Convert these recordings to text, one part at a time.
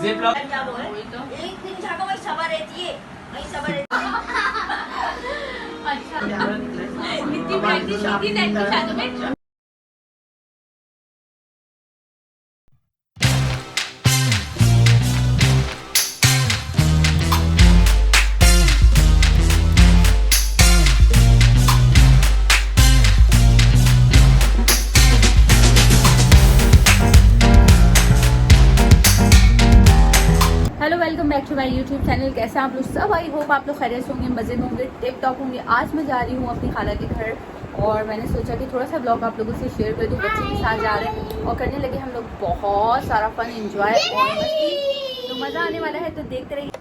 क्या बोले एक दिन जाकर वही सभा रहती है वही सभा रहती है अच्छा कितनी प्रैक्टिस की थी नेट की शादी में hello welcome back to my YouTube channel. कैसे हैं आप लोग सब? आई होप आप लोग खैरियत होंगे, मज़े में होंगे, टिप टॉप होंगे। आज मैं जा रही हूँ अपनी खाला के घर और मैंने सोचा कि थोड़ा सा ब्लॉग आप लोगों से शेयर कर दूँ। बच्चे के साथ जा रहे हैं और करने लगे हम लोग बहुत सारा फन, एंजॉय और मस्ती, तो मज़ा आने वाला है, तो देखते रहिए।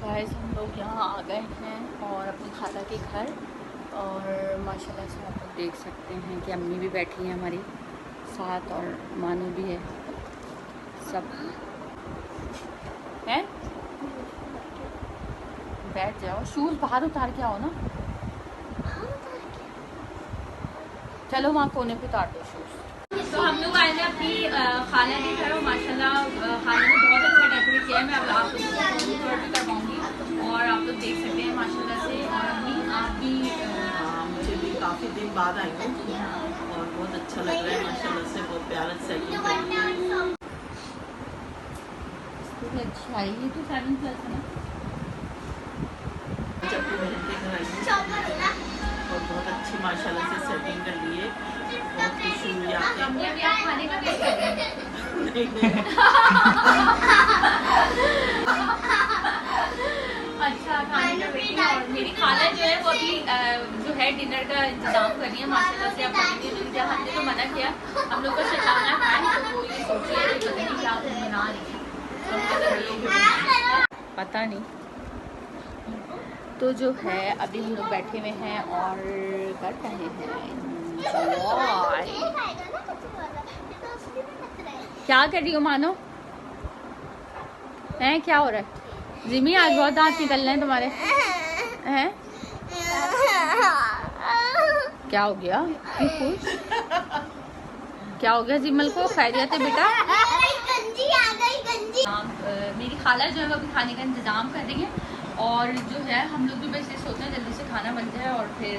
गाइस हम लोग यहाँ आ गए हैं और अपनी खाला के घर, और माशाल्लाह से आप लोग देख सकते हैं कि अम्मी भी बैठी हैं हमारी साथ और मानू भी है, सब हैं। बैठ जाओ, शूज़ बाहर उतार के आओ ना। चलो वहाँ कोने पे उतार दो शूज़। तो हम लोग आए हैं अपनी खाला के घर और माशाल्लाह खाला ने बहुत अच्छा डेकोरेट किया है। मैं अब आप लोगों को भी करवाऊँगी और आप लोग देख सकते हैं माशाल्लाह से। और अम्मी आप भी मुझे भी काफ़ी दिन बाद आई हूँ और बहुत अच्छा लग रहा है माशाल्लाह से, बहुत प्यारा सेटिंग है। अच्छा ये तो 7+ है ना। जब भी बहन के घर आई हूँ और बहुत अच्छी माशाल्लाह से सेटिंग कर ली है, बहुत खुशी हुई आके। अभी आप खाने का वेट कर रहे हैं? नहीं अच्छा खाने का वेट। और मेरी खाला जो है वो अभी जो है डिनर का इंतजाम कर रही है माशाल्लाह से। अब हमने तो मना किया हम लोग का शताना खाए, तो वो ये सोच रही है कि पता नहीं क्या बना रही है, पता नहीं। तो जो है अभी हम लोग बैठे हुए हैं और कर रहे हैं enjoy। क्या कर रही हो मानो? हैं क्या हो रहा है? जिमी आज बहुत दांत निकल रहे हैं तुम्हारे हैं? क्या हो गया? खुश क्या हो गया जिमल को? खैरियत है बेटा? मेरी खाला जो है वो अभी खाने का इंतज़ाम कर रही है और जो है हम लोग भी बस ये सोचते हैं जल्दी से खाना बन जाए और फिर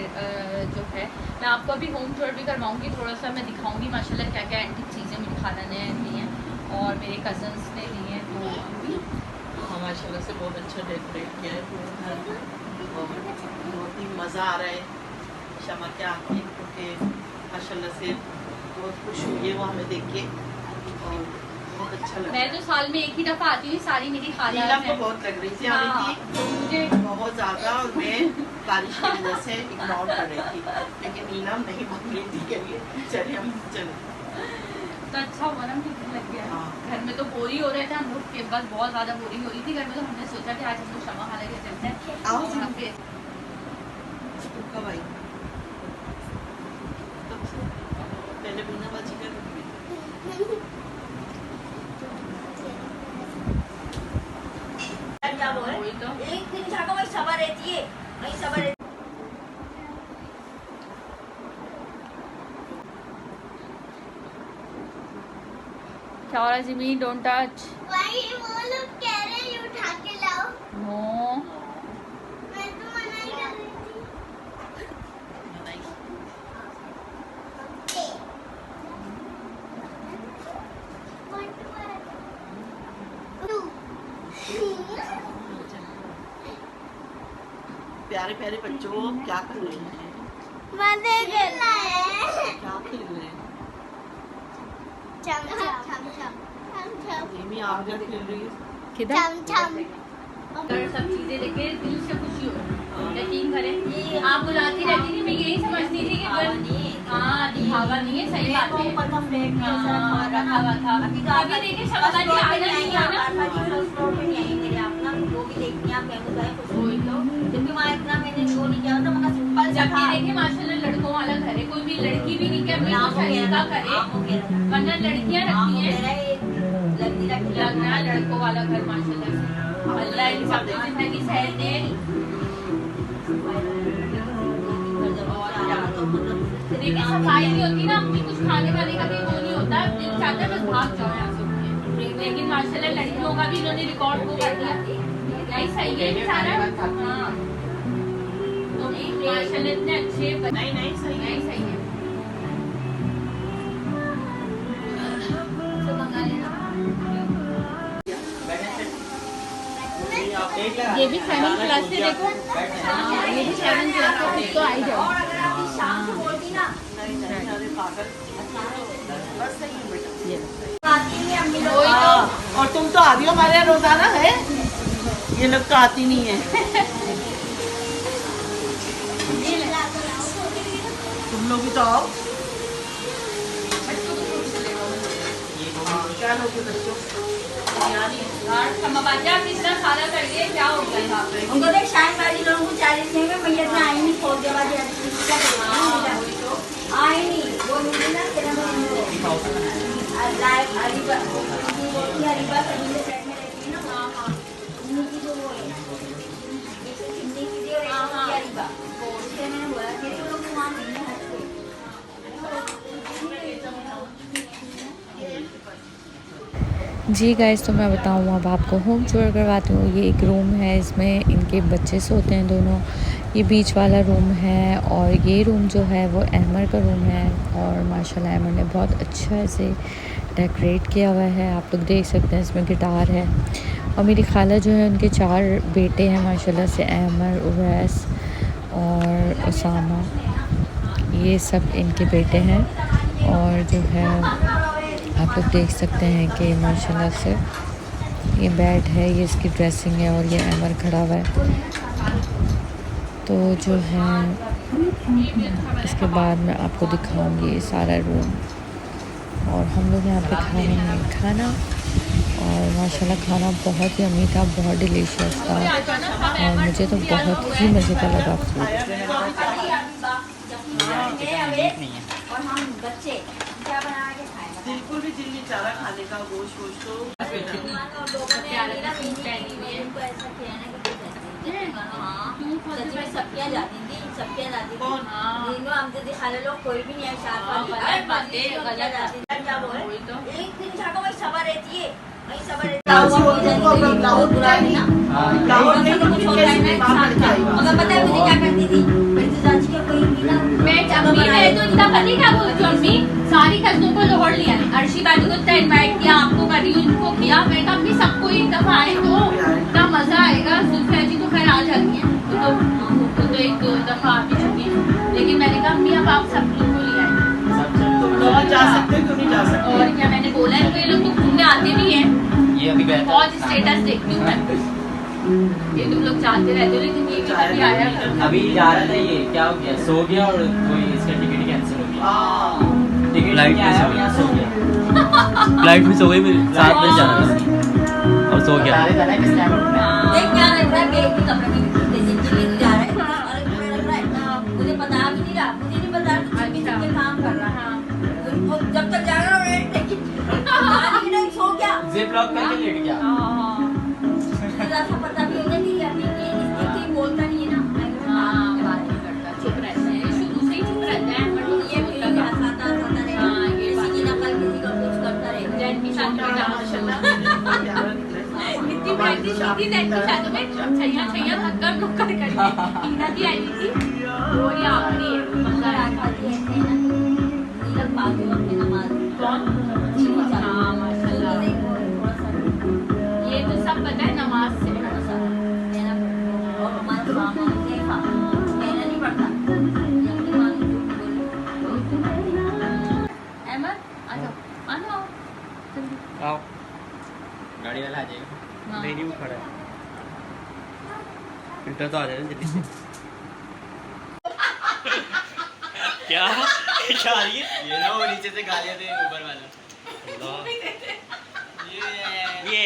जो है मैं आपको अभी होम टूर भी करवाऊंगी, थोड़ा सा मैं दिखाऊंगी माशाल्लाह क्या क्या एंटीक चीज़ें मेरी खाला ने दी हैं और मेरे कज़न्स ने दी हैं। तो अभी माशाल्लाह से बहुत अच्छा डेकोरेट किया है पूरा घर और बहुत ही मज़ा आ रहा है शमा के आके, क्योंकि माशाल्लाह से बहुत खुश हुई है वो हमें देख के और बहुत अच्छा लगा। मैं तो साल में एक ही दफ़ा आती हूँ, सारी मेरी खाला को बहुत लग रही थी आने की, मुझे बहुत ज़्यादा, और मैं बारिश की वजह से इग्नोर कर रही थी, लेकिन नीलम नहीं मान रही थी के लिए चले हम चले। तो अच्छा हुआ ना, मुझे लग गया। हाँ। घर में तो बोरी हो रहे थे हम लोग के बस, बहुत ज़्यादा बोरिंग हो रही थी घर में, तो हमने सोचा कि आज हम लोग शमा खाला के चलते हैं। आओ और वहाँ पे कब आई? पहले बिना बाजी कर क्या बोले वही तो एक दिन जाकर वही सभा रहती है वही सभा रहती क्या हो रहा है जिमी? Don't touch. वही वो लोग कह रहे हैं ये उठा के लाओ, नो मैं तो मना ही कर रही थी। प्यारे प्यारे बच्चों क्या कर रहे हैं? मजे कर रहे हैं। क्या खेल रहे हैं? चम चम चम चम चम धीमी आगे खेल रही है। किधर? चम चम। अगर सब चीजें देखे दिल से खुशी हो, यकीन करें। आप बुलाती रहती थी, मैं यही समझती थी कि हाँ दिखावा नहीं है, सही बात है। हाँ, रखा हुआ था। अभी देखिए शबाना जी आना नहीं आना, वही तो। जब भी देखे माशाल्लाह लड़कों वाला घर है, कोई भी लड़की भी नहीं कि अपनी शरीर का करे, वरना लड़कियां रखती हैं लगना लड़कों वाला घर माशाल्लाह से। अल्लाह इन सबको जिंदगी सह दे लेकिन सफाई नहीं होती ना, अपनी कुछ खाने वाने का भी वो नहीं होता, दिल चाहता है बस भाग जाओ यहाँ से उठ के। लेकिन माशाल्लाह लड़कियों का भी इन्होंने रिकॉर्ड वो कर दिया, यही सही है सारा। हाँ तो माशाल्लाह इतने अच्छे नहीं नहीं सही है। नहीं सही है। तो मंगा लेना। ये भी 7 क्लास से देखो, ये भी 7 क्लास से तो आ ही जाओ। और अगर आपकी शाम से बोलती ना नहीं नहीं अरे पागल बस सही है बेटा। आती नहीं अम्मी लोग। वही तो। हाँ, और तुम तो आती हो हमारे यहाँ रोजाना है, ये लोग तो आती नहीं है। तुम लोग भी तो आओ। क्या लोगे बच्चों? बिरयानी इतना सारा कर दिए, क्या हो गया यहाँ पे? उनको देख शाइन बाजी लोगों को 40 में मैया इतना आई नहीं, खोल के बाद आई नहीं वो मुझे ना तेरा लाइव अरीबा अरीबा सभी के सेट में रहती है ना। हाँ हाँ उनकी जो वो है चिमनी की जो अरीबा उससे मैंने बोला कि तुम लोग वहाँ नहीं है हटके। जी गाइस, तो मैं बताऊँ अब आपको होम टूर करवाती हूँ। ये एक रूम है, इसमें इनके बच्चे सोते हैं दोनों। ये बीच वाला रूम है और ये रूम जो है वो अहमर का रूम है और माशाल्लाह अहमर ने बहुत अच्छा इसे डेकोरेट किया हुआ है। आप लोग देख सकते हैं इसमें गिटार है। और मेरी खाला जो है उनके 4 बेटे हैं माशाल्लाह से, अहमर, उवैस और उसामा, ये सब इनके बेटे हैं। और जो है आप लोग देख सकते हैं कि माशाल्लाह से ये बेड है, ये इसकी ड्रेसिंग है और ये अमर खड़ा हुआ है। तो जो है इसके बाद मैं आपको दिखाऊंगी ये सारा रूम। और हम लोग यहाँ पे खा रहे हैं खाना और माशाल्लाह खाना बहुत ही अम्मी था, बहुत डिलीशियस था और मुझे तो बहुत ही मज़े का लगा फूड। और हम बच्चे क्या बना के खाएंगे? बिल्कुल भी दिल नहीं चाह रहा खाने का गोश्त वोश्त तो सब्जियाँ जाती थी, सब्जियाँ जाती थी। कौन? हम तो खाने लोग कोई भी नहीं है, क्या बोले? एक दिन जाकर वही सभा रहती है, वही सभा रहती है। मगर पता है मुझे क्या करती थी? मेरी चाची का कोई भी ना मैं तो इतना पता क्या बोलती हूँ अम्मी, सारी कज़नों को जोड़ लिया, अर्शी बाजी को इतना इनवाइट किया, आपको करी उनको किया। मैं कहा अम्मी सबको एक दफा आए तो इतना मजा आएगा। सुल्फिया जी तो खैर आ जाती हैं, तो एक दफा आ भी चुकी हैं, लेकिन मैंने कहा अम्मी अब आप सब लोग को ले आए। जा सकते क्यों नहीं जा सकते? और क्या मैंने बोला है, तो ये लोग तो घूमने आते भी हैं, ये अभी गया था। बहुत स्टेटस देखती हूँ मैं। ये तुम लोग जाते रहते हो, लेकिन ये भी कभी आया करता। अभी जा रहा था, ये क्या हो गया, सो गया और कोई इसका टिकट कैंसिल हो गया। टिकट फ्लाइट लेके में आया सो और यहाँ सो गया। फ्लाइट में सो गई, फिर 7 बजे जाना था और सो गया। बता रहे थे ना किस टाइम उठना है। देख क्या लग रहा है कि एक ही कपड़े में दिल्ली जा रहा है और एक कपड़ा लग रहा है। मुझे पता भी नहीं रहा, मुझे नहीं पता कि काम कर रहा है। जब तक जा रहा हूँ सो गया, जिप लॉक करके लेट गया। ऐसा पता भी होता नहीं है, बोलता नहीं है ना। बात नहीं करता, चुप रहता है, शुरू से ही चुप रहता है। ये भी हंसाता रहेगा, किसी की नकल किसी का कुछ करता रहेगा। जैन की शादी में इतनी प्रैक्टिस की थी, जैन की शादी में छैया धक्कर मुक्कर करके टीना भी आई थी, और ये आखिरी है मगर आखिरी ऐसे है ना, नीलम बाजू अपनी नमाज कौन? हाँ माशाल्लाह, ये तो सब पता है नमाज से। और हमारे मामा देखा मेरा नहीं पड़ता। अहमद आ जाओ, आ जाओ आओ, गाड़ी वाला आ जाएगा। नहीं नहीं, वो खड़ा है, फिल्टर तो आ जाए जल्दी से। क्या क्या आ रही है? ये ना वो नीचे से गालियाँ दे ऊपर वाला। ये